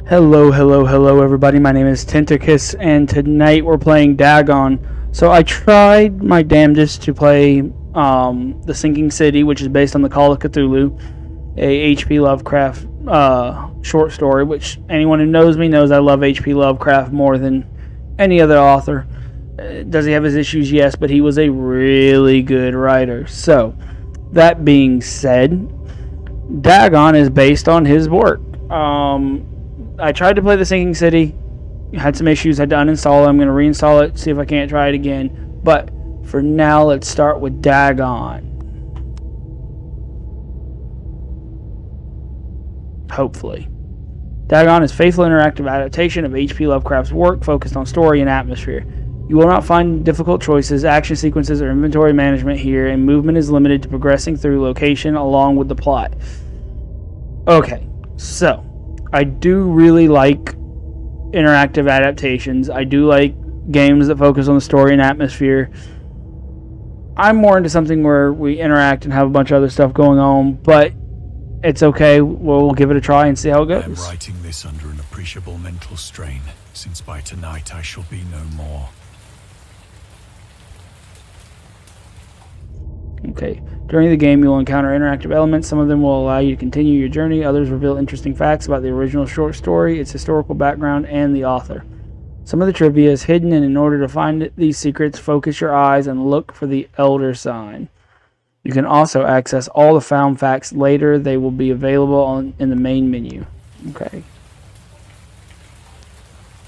Hello, hello, hello, everybody. My name is Tentacus, and tonight we're playing Dagon. So I tried my damnedest to play The Sinking City, which is based on the Call of Cthulhu, a H.P. Lovecraft short story, which anyone who knows me knows I love H.P. Lovecraft more than any other author. Does he have his issues? Yes, but he was a really good writer. So, that being said, Dagon is based on his work. I tried to play The Sinking City, had some issues, had to uninstall it. I'm going to reinstall it, see if I can't try it again. But for now, let's start with Dagon. Hopefully. Dagon is a faithful interactive adaptation of H.P. Lovecraft's work focused on story and atmosphere. You will not find difficult choices, action sequences, or inventory management here, and movement is limited to progressing through location along with the plot. Okay, so I do really like interactive adaptations. I do like games that focus on the story and atmosphere. I'm more into something where we interact and have a bunch of other stuff going on, but it's okay. We'll give it a try and see how it goes. I'm writing this under an appreciable mental strain, since by tonight I shall be no more. Okay. During the game, you'll encounter interactive elements. Some of them will allow you to continue your journey. Others reveal interesting facts about the original short story, its historical background, and the author. Some of the trivia is hidden, and in order to find these secrets, focus your eyes and look for the Elder sign. You can also access all the found facts later. They will be available in the main menu. Okay.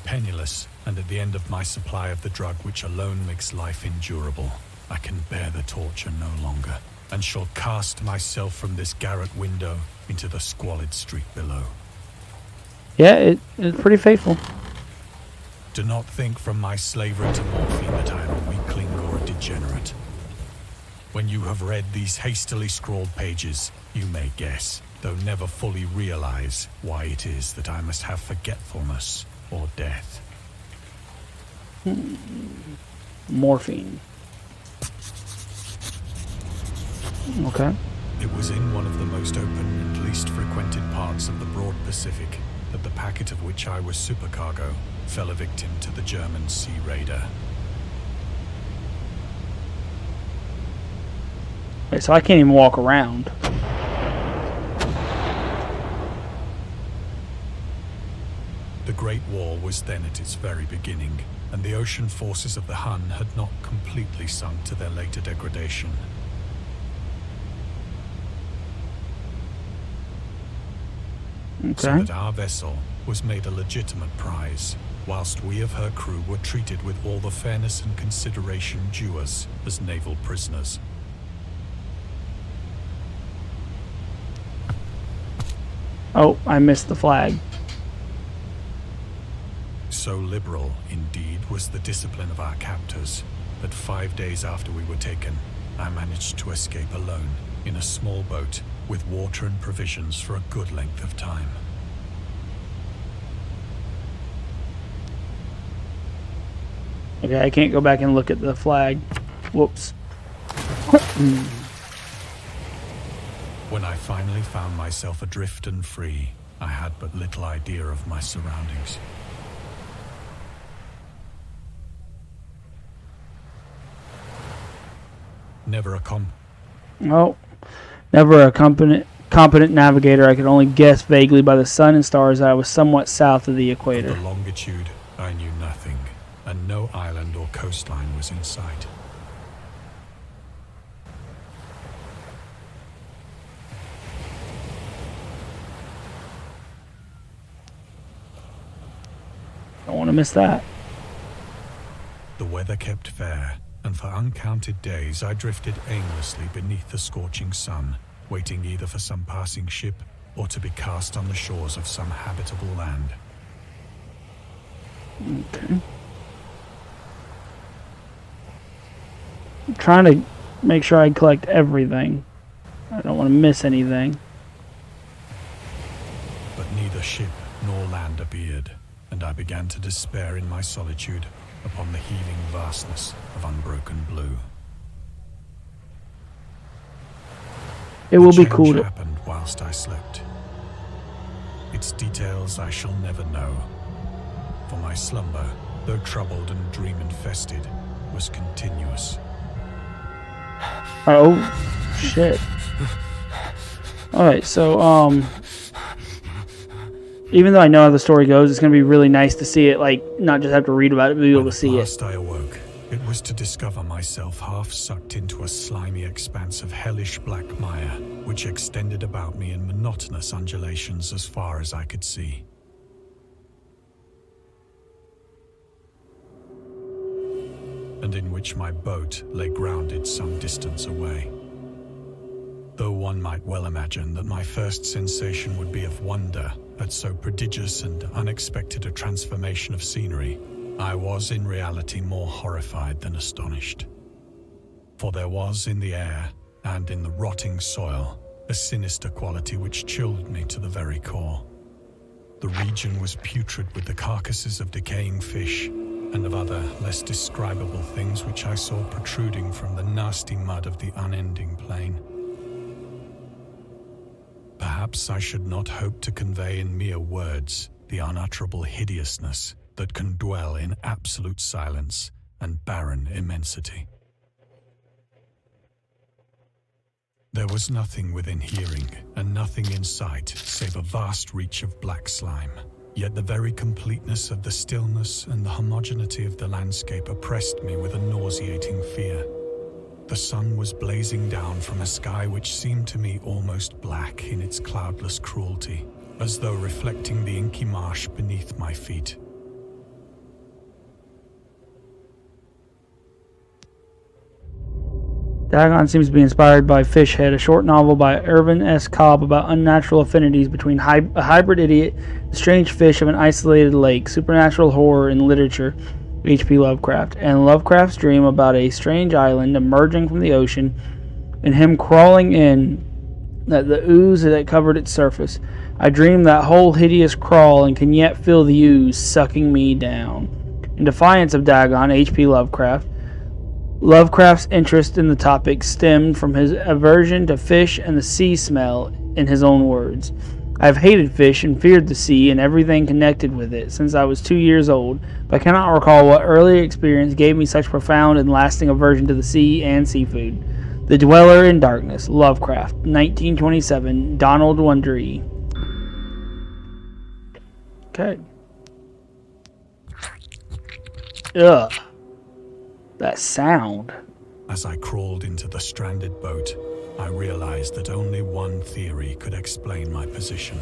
Penniless, and at the end of my supply of the drug which alone makes life endurable, I can bear the torture no longer, and shall cast myself from this garret window into the squalid street below. Yeah, it's pretty faithful. Do not think from my slavery to morphine that I am a weakling or a degenerate. When you have read these hastily scrawled pages, you may guess, though never fully realize, why it is that I must have forgetfulness or death. Morphine. Okay. It was in one of the most open and least frequented parts of the broad Pacific that the packet of which I was supercargo fell a victim to the German sea raider. Wait, so I can't even walk around. The Great War was then at its very beginning, and the ocean forces of the Hun had not completely sunk to their later degradation. Okay. So that our vessel was made a legitimate prize, whilst we of her crew were treated with all the fairness and consideration due us as naval prisoners. Oh, I missed the flag. So liberal, indeed, was the discipline of our captors, that 5 days after we were taken, I managed to escape alone, in a small boat, with water and provisions for a good length of time. Okay, I can't go back and look at the flag. Whoops. When I finally found myself adrift and free, I had but little idea of my surroundings. Never a competent navigator. I could only guess vaguely by the sun and stars that I was somewhat south of the equator. Of the longitude, I knew nothing, and no island or coastline was in sight. Don't want to miss that. The weather kept fair, and for uncounted days I drifted aimlessly beneath the scorching sun, waiting either for some passing ship or to be cast on the shores of some habitable land. Okay. I'm trying to make sure I collect everything. I don't want to miss anything. But neither ship nor land appeared, and I began to despair in my solitude upon the heaving vastness of unbroken blue. It will be cool to... happened whilst I slept. Its details I shall never know. For my slumber, though troubled and dream-infested, was continuous. Oh, shit. Alright, so, even though I know how the story goes, it's going to be really nice to see it, like, not just have to read about it, but be able to see it. When at last I awoke, it was to discover myself half sucked into a slimy expanse of hellish black mire, which extended about me in monotonous undulations as far as I could see. And in which my boat lay grounded some distance away. Though one might well imagine that my first sensation would be of wonder at so prodigious and unexpected a transformation of scenery, I was in reality more horrified than astonished. For there was in the air and in the rotting soil a sinister quality which chilled me to the very core. The region was putrid with the carcasses of decaying fish and of other less describable things which I saw protruding from the nasty mud of the unending plain. Perhaps I should not hope to convey in mere words the unutterable hideousness that can dwell in absolute silence and barren immensity. There was nothing within hearing and nothing in sight save a vast reach of black slime. Yet the very completeness of the stillness and the homogeneity of the landscape oppressed me with a nauseating fear. The sun was blazing down from a sky which seemed to me almost black in its cloudless cruelty, as though reflecting the inky marsh beneath my feet. Dagon seems to be inspired by Fishhead, a short novel by Irvin S. Cobb about unnatural affinities between a hybrid idiot, the strange fish of an isolated lake, supernatural horror in literature, H.P. Lovecraft, and Lovecraft's dream about a strange island emerging from the ocean and him crawling in the ooze that covered its surface. I dreamed that whole hideous crawl and can yet feel the ooze sucking me down. In defiance of Dagon, H.P. Lovecraft's interest in the topic stemmed from his aversion to fish and the sea smell, in his own words. I have hated fish and feared the sea and everything connected with it since I was 2 years old, but I cannot recall what early experience gave me such profound and lasting aversion to the sea and seafood. The Dweller in Darkness, Lovecraft, 1927, Donald Wandrei. Okay. Ugh. That sound. As I crawled into the stranded boat, I realized that only one theory could explain my position.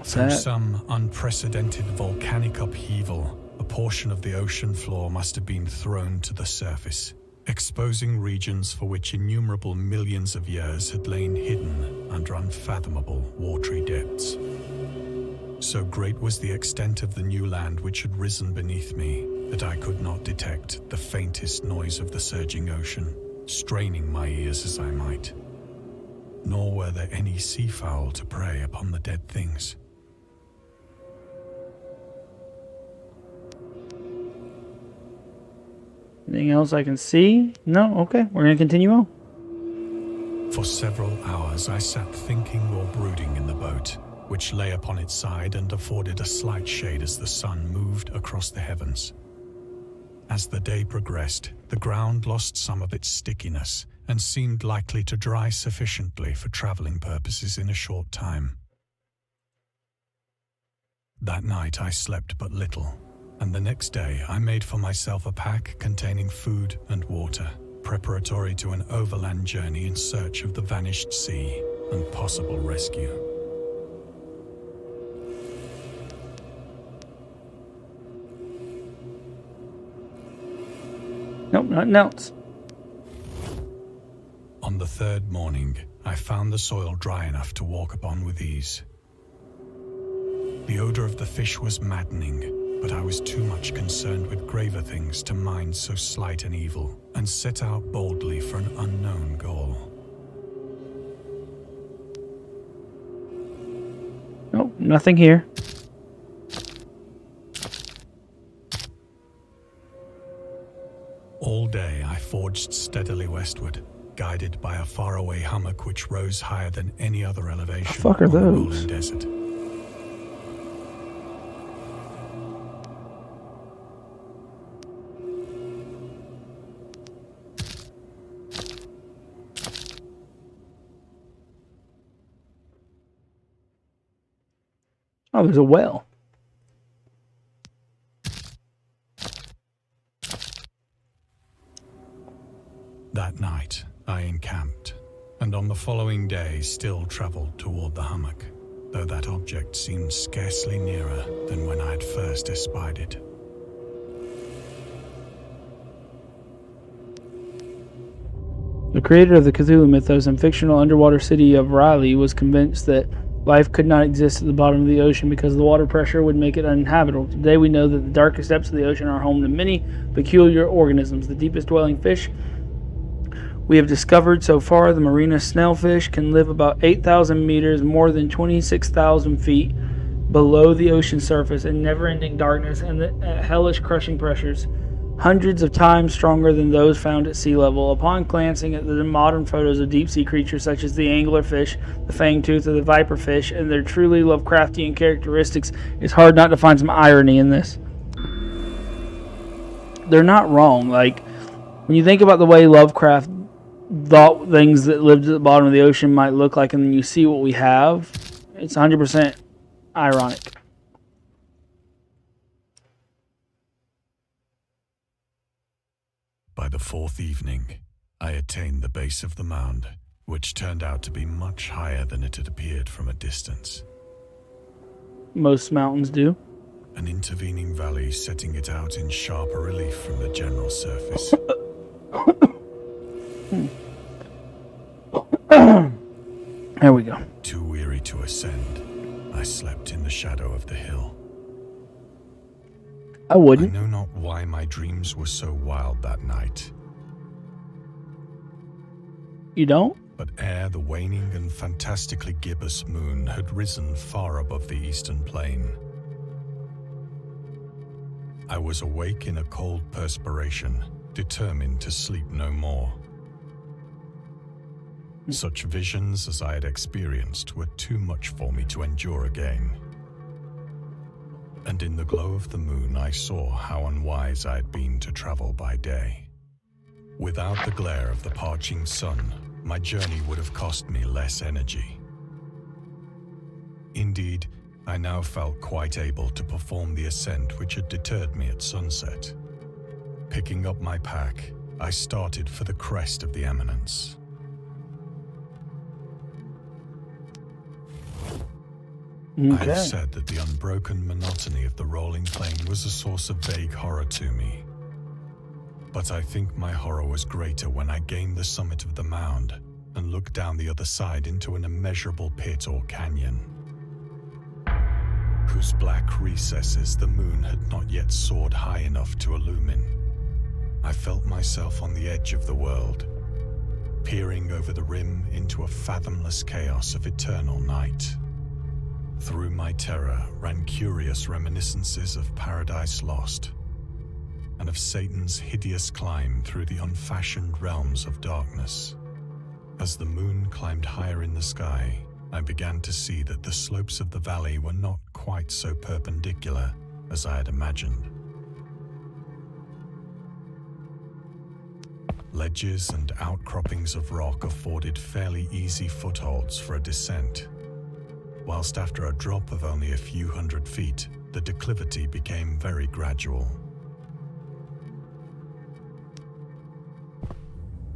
Through some unprecedented volcanic upheaval, a portion of the ocean floor must have been thrown to the surface, exposing regions for which innumerable millions of years had lain hidden under unfathomable watery depths. So great was the extent of the new land which had risen beneath me that I could not detect the faintest noise of the surging ocean, straining my ears as I might. Nor were there any seafowl to prey upon the dead things. Anything else I can see? No? Okay, we're going to continue on. For several hours I sat thinking or brooding in the boat, which lay upon its side and afforded a slight shade as the sun moved across the heavens. As the day progressed, the ground lost some of its stickiness and seemed likely to dry sufficiently for traveling purposes in a short time. That night I slept but little, and the next day I made for myself a pack containing food and water, preparatory to an overland journey in search of the vanished sea and possible rescue. Nope, nothing else. On the third morning, I found the soil dry enough to walk upon with ease. The odor of the fish was maddening, but I was too much concerned with graver things to mind so slight an evil, and set out boldly for an unknown goal. Nope, nothing here. All day I forged steadily westward, guided by a faraway hummock which rose higher than any other elevation The fuck are on the those? rolling desert. Oh, there's a well. That night, I encamped, and on the following day still travelled toward the hummock, though that object seemed scarcely nearer than when I had first espied it. The creator of the Cthulhu mythos and fictional underwater city of Riley was convinced that life could not exist at the bottom of the ocean because the water pressure would make it uninhabitable. Today we know that the darkest depths of the ocean are home to many peculiar organisms. The deepest dwelling fish we have discovered so far, the marina snailfish, can live about 8,000 meters, more than 26,000 feet below the ocean surface in never-ending darkness and hellish crushing pressures, hundreds of times stronger than those found at sea level. Upon glancing at the modern photos of deep-sea creatures such as the anglerfish, the fangtooth, or the viperfish, and their truly Lovecraftian characteristics, it's hard not to find some irony in this. They're not wrong. Like, when you think about the way Lovecraft thought things that lived at the bottom of the ocean might look like, and then you see what we have, it's 100% ironic. By the fourth evening, I attained the base of the mound, which turned out to be much higher than it had appeared from a distance. Most mountains do. An intervening valley setting it out in sharper relief from the general surface. There we go. Too weary to ascend, I slept in the shadow of the hill. I I wouldn't. know not why my dreams were so wild that night, You don't? but ere the waning and fantastically gibbous moon had risen far above the eastern plain, I was awake in a cold perspiration, determined to sleep no more. Such visions as I had experienced were too much for me to endure again. And in the glow of the moon I saw how unwise I had been to travel by day. Without the glare of the parching sun, my journey would have cost me less energy. Indeed, I now felt quite able to perform the ascent which had deterred me at sunset. Picking up my pack, I started for the crest of the eminence. I have said that the unbroken monotony of the rolling plain was a source of vague horror to me. But I think my horror was greater when I gained the summit of the mound and looked down the other side into an immeasurable pit or canyon, whose black recesses the moon had not yet soared high enough to illumine. I felt myself on the edge of the world, peering over the rim into a fathomless chaos of eternal night. Through my terror ran curious reminiscences of Paradise Lost, and of Satan's hideous climb through the unfashioned realms of darkness. As the moon climbed higher in the sky, I began to see that the slopes of the valley were not quite so perpendicular as I had imagined. Ledges and outcroppings of rock afforded fairly easy footholds for a descent, whilst after a drop of only a few hundred feet, the declivity became very gradual.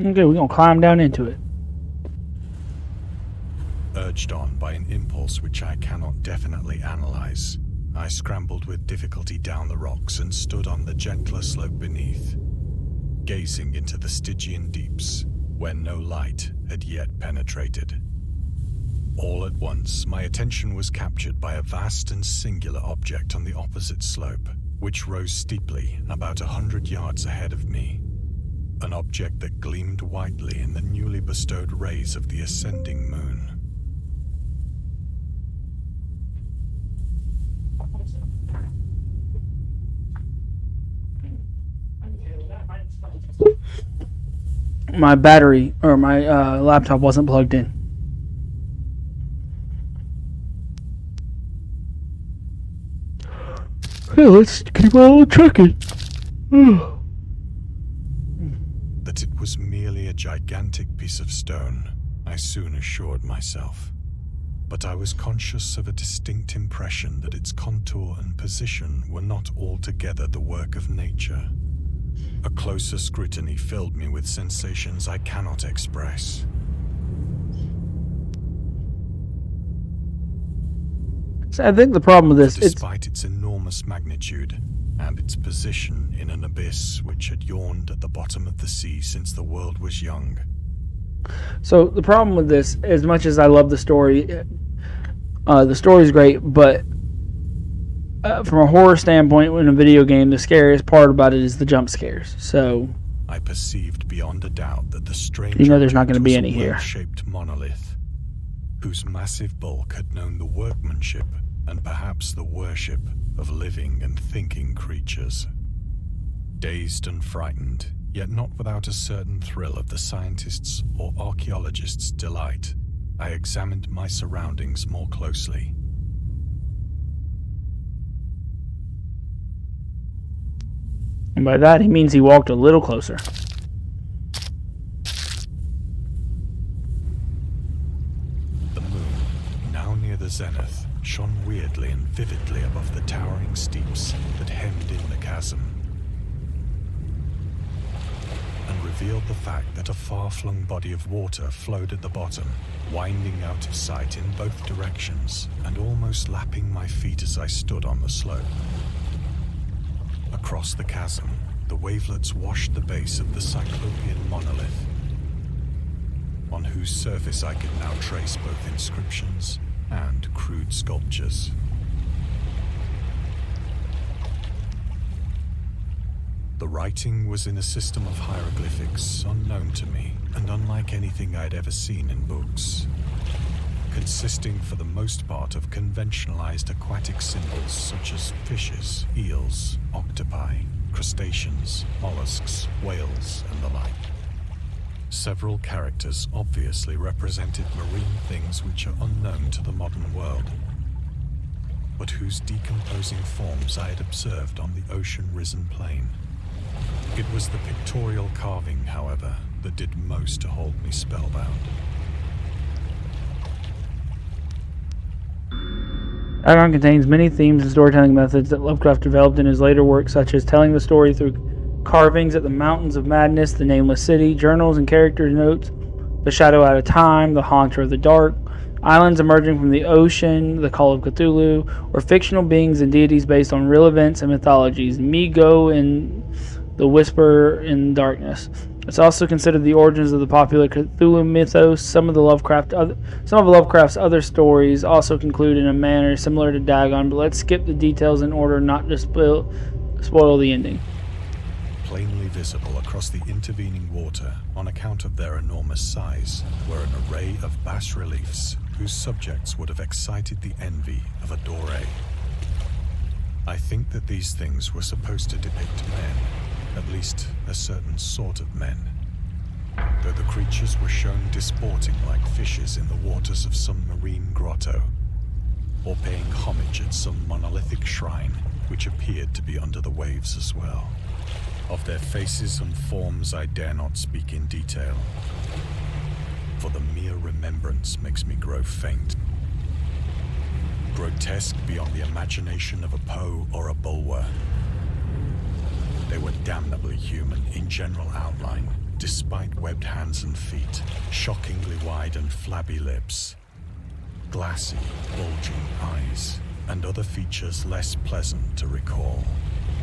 Okay, we're gonna climb down into it. Urged on by an impulse which I cannot definitely analyze, I scrambled with difficulty down the rocks and stood on the gentler slope beneath, gazing into the Stygian deeps, where no light had yet penetrated. All at once, my attention was captured by a vast and singular object on the opposite slope, which rose steeply about 100 yards ahead of me. An object that gleamed whitely in the newly bestowed rays of the ascending moon. my battery or my laptop wasn't plugged in. Okay, let's keep on checking. That it was merely a gigantic piece of stone, I soon assured myself. But I was conscious of a distinct impression that its contour and position were not altogether the work of nature. A closer scrutiny filled me with sensations I cannot express. So I think the problem with this, despite its enormous magnitude and its position in an abyss which had yawned at the bottom of the sea since the world was young. So the problem with this, as much as I love the story's great, but from a horror standpoint, in a video game, the scariest part about it is the jump scares. So I perceived beyond a doubt that the strange, there's not going to be any here. Shaped monolith, whose massive bulk had known the workmanship and perhaps the worship of living and thinking creatures. Dazed and frightened, yet not without a certain thrill of the scientist's or archaeologist's delight, I examined my surroundings more closely. And by that, he means he walked a little closer. The moon, now near the zenith, shone weirdly and vividly above the towering steeps that hemmed in the chasm, and revealed the fact that a far-flung body of water flowed at the bottom, winding out of sight in both directions and almost lapping my feet as I stood on the slope. Across the chasm, the wavelets washed the base of the Cyclopean monolith, on whose surface I could now trace both inscriptions and crude sculptures. The writing was in a system of hieroglyphics unknown to me and unlike anything I'd ever seen in books, consisting for the most part of conventionalized aquatic symbols such as fishes, eels, octopi, crustaceans, mollusks, whales, and the like. Several characters obviously represented marine things which are unknown to the modern world, but whose decomposing forms I had observed on the ocean-risen plain. It was the pictorial carving, however, that did most to hold me spellbound. Dagon contains many themes and storytelling methods that Lovecraft developed in his later work, such as telling the story through carvings at the Mountains of Madness, the Nameless City, journals and character notes, the Shadow Out of Time, the Haunter of the Dark, islands emerging from the ocean, the Call of Cthulhu, or fictional beings and deities based on real events and mythologies, Migo and the Whisperer in Darkness. It's also considered the origins of the popular Cthulhu mythos. Some of Lovecraft's other stories also conclude in a manner similar to Dagon, but let's skip the details in order not to spoil the ending. Plainly visible across the intervening water, on account of their enormous size, were an array of bas-reliefs whose subjects would have excited the envy of a Doré. I think that these things were supposed to depict men, at least a certain sort of men, though the creatures were shown disporting like fishes in the waters of some marine grotto, or paying homage at some monolithic shrine which appeared to be under the waves as well. Of their faces and forms I dare not speak in detail, for the mere remembrance makes me grow faint. Grotesque beyond the imagination of a Poe or a Bulwer, they were damnably human in general outline, despite webbed hands and feet, shockingly wide and flabby lips, glassy, bulging eyes, and other features less pleasant to recall.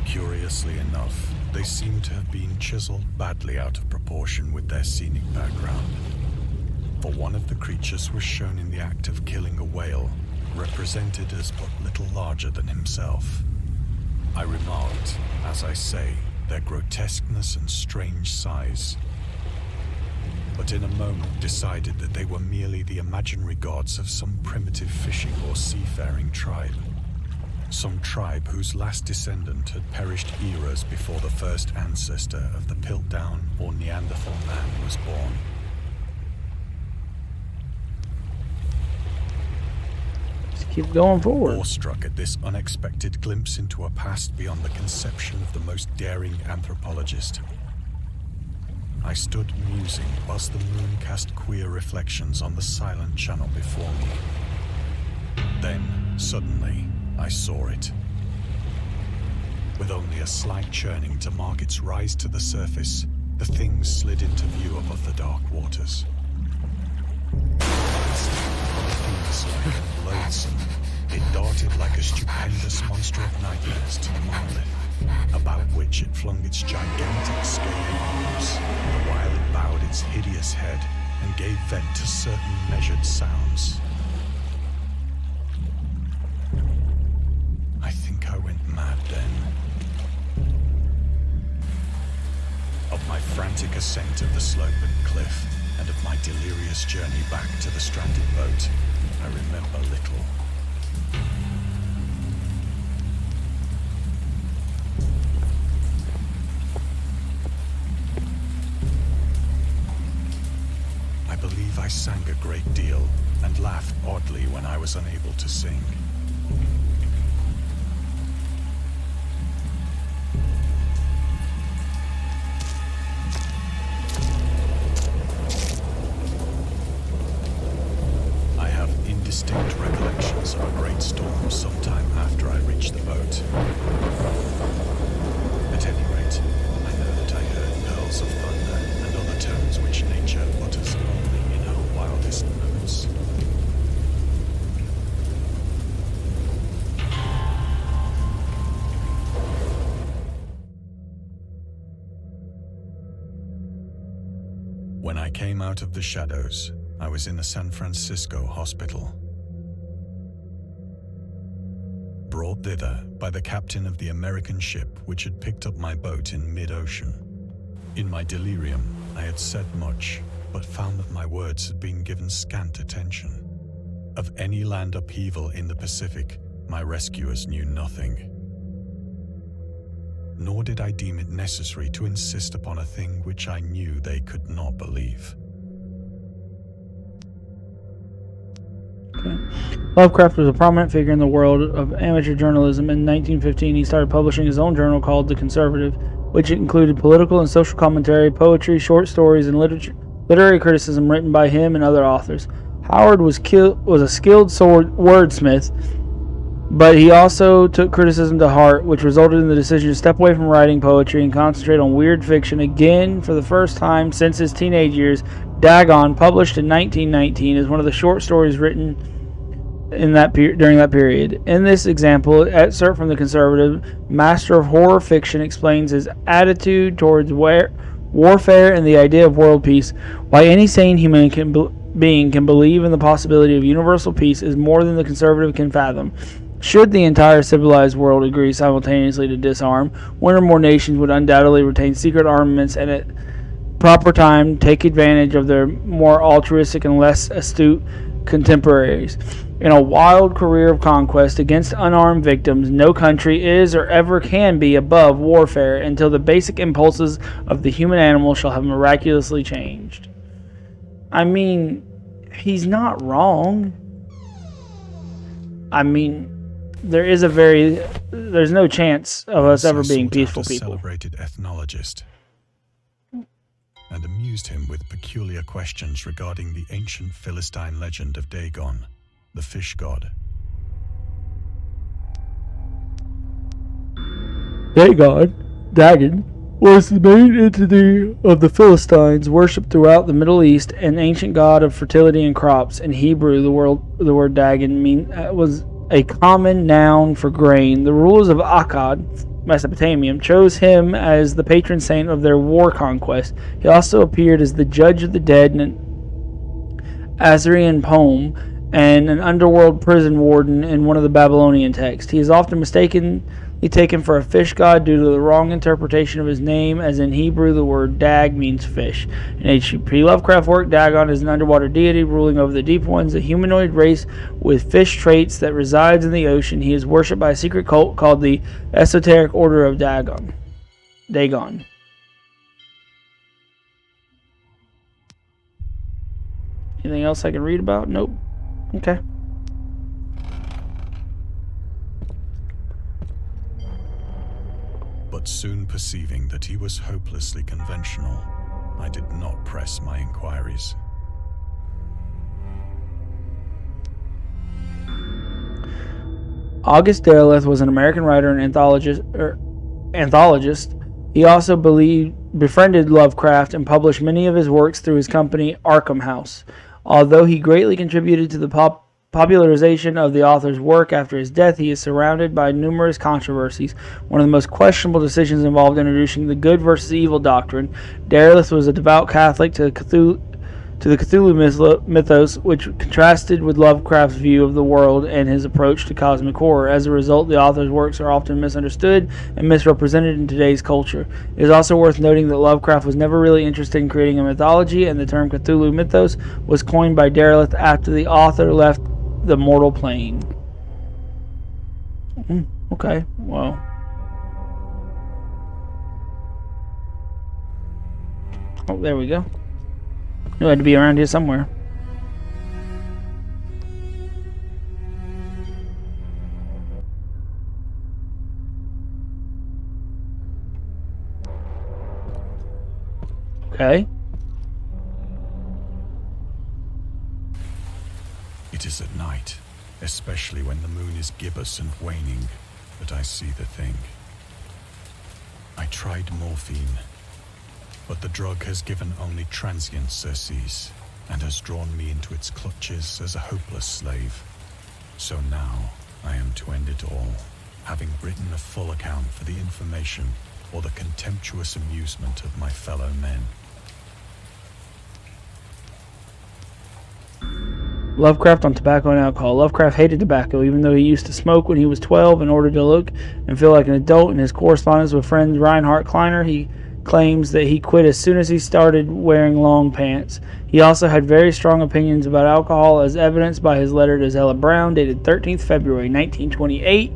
Curiously enough, they seemed to have been chiseled badly out of proportion with their scenic background, for one of the creatures was shown in the act of killing a whale, represented as but little larger than himself. I remarked, as I say, their grotesqueness and strange size, but in a moment decided that they were merely the imaginary gods of some primitive fishing or seafaring tribe. Some tribe whose last descendant had perished eras before the first ancestor of the Piltdown or Neanderthal man was born. Just keep going forward. Awestruck at this unexpected glimpse into a past beyond the conception of the most daring anthropologist, I stood musing whilst the moon cast queer reflections on the silent channel before me. Then, suddenly, I saw it. With only a slight churning to mark its rise to the surface, the thing slid into view above the dark waters. Fiend-like and loathsome, it darted like a stupendous monster of nightmares to the monolith, about which it flung its gigantic scaly arms, while it bowed its hideous head and gave vent to certain measured sounds. I think I went mad then. Of my frantic ascent of the slope and cliff, and of my delirious journey back to the stranded boat, I remember little. I believe I sang a great deal and laughed oddly when I was unable to sing. Distinct recollections of a great storm sometime after I reached the boat. At any rate, I know that I heard pearls of thunder and other tones which nature utters only in her wildest moments. When I came out of the shadows, I was in a San Francisco hospital. Brought thither by the captain of the American ship which had picked up my boat in mid-ocean. In my delirium, I had said much, but found that my words had been given scant attention. Of any land upheaval in the Pacific, my rescuers knew nothing. Nor did I deem it necessary to insist upon a thing which I knew they could not believe. Lovecraft was a prominent figure in the world of amateur journalism. In 1915, he started publishing his own journal called The Conservative, which included political and social commentary, poetry, short stories, and literary criticism written by him and other authors. Howard was a skilled wordsmith, but he also took criticism to heart, which resulted in the decision to step away from writing poetry and concentrate on weird fiction again for the first time since his teenage years. Dagon, published in 1919, is one of the short stories written in during that period. In this example, excerpt from The Conservative, master of horror fiction explains his attitude towards warfare and the idea of world peace. Why any sane human being can believe in the possibility of universal peace is more than the Conservative can fathom. Should the entire civilized world agree simultaneously to disarm, one or more nations would undoubtedly retain secret armaments and at proper time take advantage of their more altruistic and less astute contemporaries. In a wild career of conquest against unarmed victims, no country is or ever can be above warfare until the basic impulses of the human animal shall have miraculously changed. I mean, he's not wrong. I mean, there's no chance of us ever being peaceful people. Celebrated ethnologist, and amused him with peculiar questions regarding the ancient Philistine legend of Dagon, the fish god. Dagon, was the main entity of the Philistines, worshipped throughout the Middle East, an ancient god of fertility and crops. In Hebrew, the word Dagon was a common noun for grain. The rulers of Akkad, Mesopotamia, chose him as the patron saint of their war conquest. He also appeared as the judge of the dead in an Assyrian poem and an underworld prison warden in one of the Babylonian texts. He is often mistakenly taken for a fish god due to the wrong interpretation of his name, as in Hebrew the word dag means fish. In H.P. Lovecraft work, Dagon is an underwater deity ruling over the deep ones, a humanoid race with fish traits that resides in the ocean. He is worshipped by a secret cult called the Esoteric Order of Dagon. Anything else I can read about? Nope. Okay. But soon perceiving that he was hopelessly conventional, I did not press my inquiries. August Derleth was an American writer and anthologist. He also befriended Lovecraft and published many of his works through his company Arkham House. Although he greatly contributed to the popularization of the author's work after his death, he is surrounded by numerous controversies. One of the most questionable decisions involved introducing the good versus evil doctrine. Derleth was a devout Catholic to the Cthulhu mythos, which contrasted with Lovecraft's view of the world and his approach to cosmic horror. As a result, the author's works are often misunderstood and misrepresented in today's culture. It is also worth noting that Lovecraft was never really interested in creating a mythology, and the term Cthulhu mythos was coined by Derleth after the author left the mortal plane. Okay, well. Oh, there we go. Knew it had to be around here somewhere. Okay. It is at night, especially when the moon is gibbous and waning, that I see the thing. I tried morphine, but the drug has given only transient surcease and has drawn me into its clutches as a hopeless slave. So now I am to end it all, having written a full account for the information or the contemptuous amusement of my fellow men. Lovecraft on tobacco and alcohol. Lovecraft hated tobacco, even though he used to smoke when he was 12 in order to look and feel like an adult. In his correspondence with friend Reinhard Kleiner, he claims that he quit as soon as he started wearing long pants. He also had very strong opinions about alcohol, as evidenced by his letter to Zella Brown, dated 13th February 1928.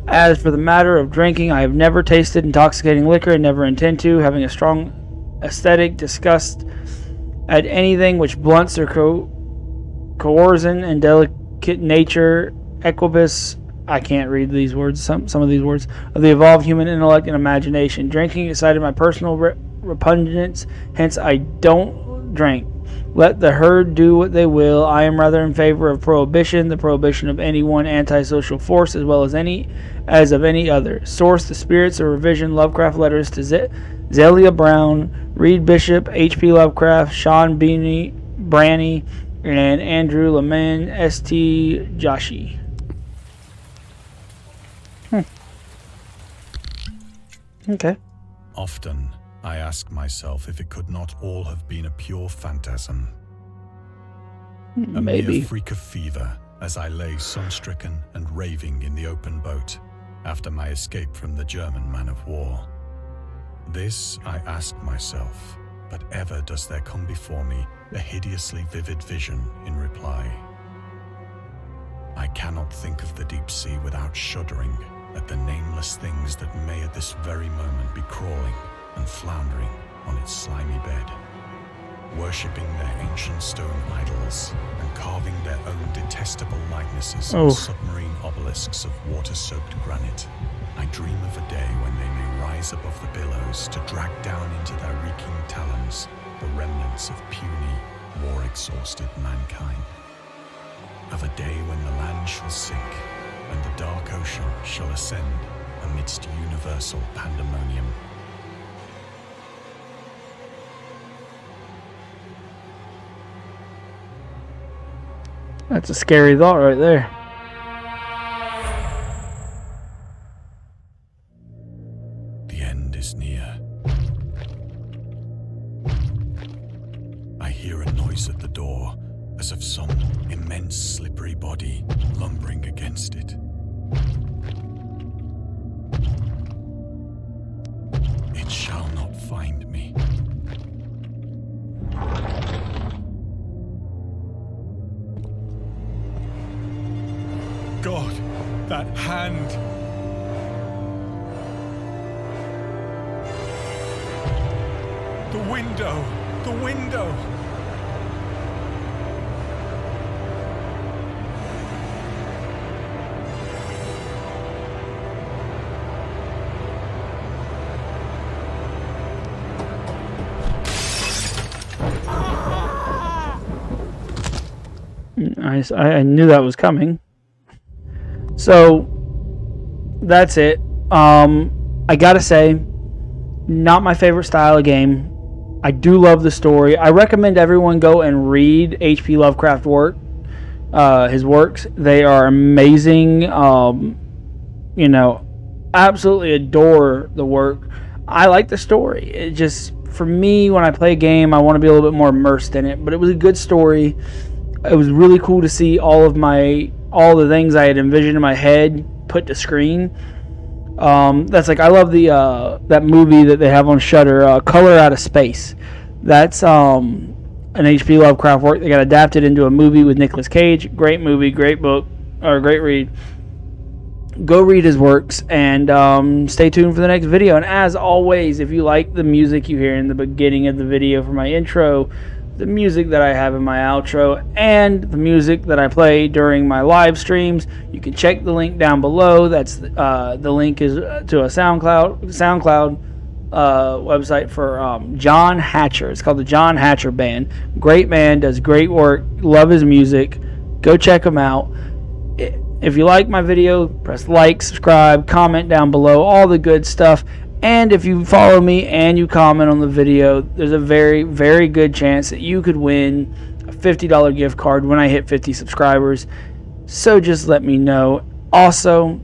As for the matter of drinking, I have never tasted intoxicating liquor and never intend to, having a strong aesthetic disgust at anything which blunts their coercion and delicate nature, equibus, I can't read these words, some of these words, of the evolved human intellect and imagination. Drinking excited my personal repugnance, hence I don't drink. Let the herd do what they will. I am rather in favor of prohibition, the prohibition of any one antisocial force as well as of any other. Source: The Spirits of Revision, Lovecraft Letters to Zelia Brown, Reed Bishop, H.P. Lovecraft, Sean Branney, and Andrew Leman, St. Joshi. Okay. Often, I ask myself if it could not all have been a pure phantasm. A mere freak of fever, as I lay sun-stricken and raving in the open boat after my escape from the German man-of-war. This I ask myself, but ever does there come before me a hideously vivid vision in reply. I cannot think of the deep sea without shuddering at the nameless things that may at this very moment be crawling and floundering on its slimy bed, worshipping their ancient stone idols and carving their own detestable likenesses on submarine obelisks of water-soaked granite. I dream of a day when they may rise above the billows to drag down into their reeking talons the remnants of puny, war-exhausted mankind. Of a day when the land shall sink and the dark ocean shall ascend amidst universal pandemonium. That's a scary thought right there. The end is near. I hear a noise at the door, as of some immense slippery body lumbering against it. It shall not find me. God, that hand! The window! The window! I knew that was coming. So that's it. I gotta say, not my favorite style of game. I do love the story. I recommend everyone go and read H.P. Lovecraft his works. They are amazing. Absolutely adore the work. I like the story. It just, for me, when I play a game, I want to be a little bit more immersed in it. But it was a good story. It was really cool to see all the things I had envisioned in my head put to screen. That's like, I love that movie that they have on Shudder, Color Out of Space. That's an H.P. Lovecraft work that got adapted into a movie with Nicolas Cage. Great movie, great book, or great read. Go read his works and stay tuned for the next video. And as always, if you like the music you hear in the beginning of the video for my intro, the music that I have in my outro, and the music that I play during my live streams, you can check the link down below. That's the link is to a SoundCloud website for John Hatcher. It's called the John Hatcher Band. Great man, does great work. Love his music. Go check him out. If you like my video, press like, subscribe, comment down below, all the good stuff. And if you follow me and you comment on the video, there's a very, very good chance that you could win a $50 gift card when I hit 50 subscribers. So just let me know. Also,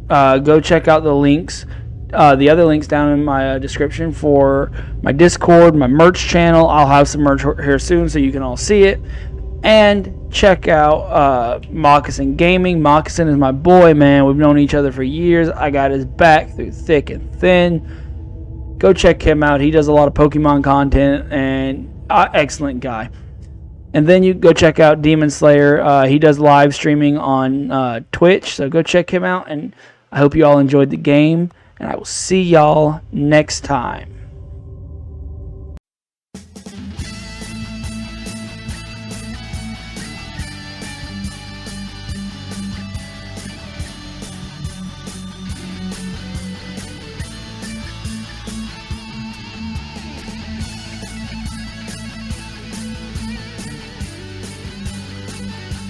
go check out the links, the other links down in my description for my Discord, my merch channel. I'll have some merch here soon so you can all see it. And check out Mokisin Gaming. Mokisin is my boy, man. We've known each other for years. I got his back through thick and thin. Go check him out. He does a lot of Pokemon content and excellent guy. And then you go check out Demon Slayer. He does live streaming on Twitch, so go check him out. And I hope you all enjoyed the game, and I will see y'all next time.